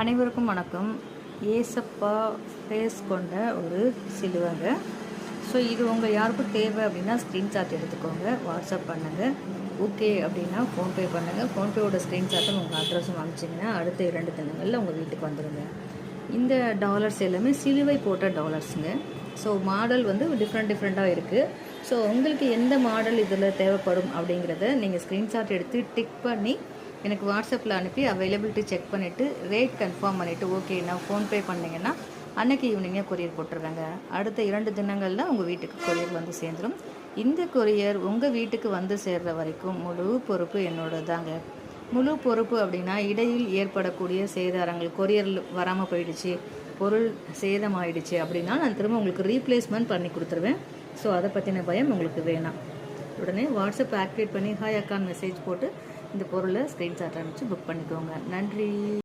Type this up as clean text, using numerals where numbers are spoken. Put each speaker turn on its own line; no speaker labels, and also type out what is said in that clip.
அனைவருக்கும் வணக்கம். ஏசப்பா ஃபேஸ் கொண்ட ஒரு சிலுவைங்க. ஸோ இது உங்கள் யாருக்கும் தேவை அப்படின்னா ஸ்க்ரீன்ஷாட் எடுத்துக்கோங்க, வாட்ஸ்அப் பண்ணுங்கள். ஓகே அப்படின்னா ஃபோன்பே பண்ணுங்கள். ஃபோன்பேவோட ஸ்க்ரீன்ஷாட்டும் உங்கள் அட்ரஸும் அனுப்பிச்சிங்கன்னா அடுத்த 2 தினங்களில் உங்கள் வீட்டுக்கு வந்துடுங்க. இந்த டாலர்ஸ் எல்லாமே சிலுவை போட்ட டாலர்ஸுங்க. ஸோ மாடல் வந்து டிஃப்ரெண்ட்டாக இருக்குது. ஸோ உங்களுக்கு எந்த மாடல் இதில் தேவைப்படும் அப்படிங்கிறத நீங்கள் ஸ்க்ரீன்ஷாட் எடுத்து டிக் பண்ணி எனக்கு வாட்ஸ்அப்பில் அனுப்பி அவைலபிலிட்டி செக் பண்ணிவிட்டு ரேட் கன்ஃபார்ம் பண்ணிவிட்டு ஓகே நான் ஃபோன்பே பண்ணிங்கன்னா அன்றைக்கி ஈவினிங்கே கொரியர் போட்டுடுறாங்க. அடுத்த 2 தினங்களில் உங்கள் வீட்டுக்கு கொரியர் வந்து சேர்ந்துடும். இந்த கொரியர் உங்கள் வீட்டுக்கு வந்து சேர்கிற வரைக்கும் முழு பொறுப்பு என்னோட தாங்க. முழு பொறுப்பு அப்படின்னா இடையில் ஏற்படக்கூடிய சேதாரங்கள், கொரியர் வராமல் போயிடுச்சு, பொருள் சேதமாயிடுச்சு அப்படின்னா நான் திரும்ப உங்களுக்கு ரீப்ளேஸ்மெண்ட் பண்ணி கொடுத்துருவேன். ஸோ அதை பற்றின பயம் உங்களுக்கு வேணாம். உடனே வாட்ஸ்அப் ஆக்டிவேட் பண்ணி ஹாய் அக்கான்னு மெசேஜ் போட்டு இந்த பொருளை ஸ்க்ரீன்ஷாட் அனுப்பிச்சு புக் பண்ணிக்கோங்க. நன்றி.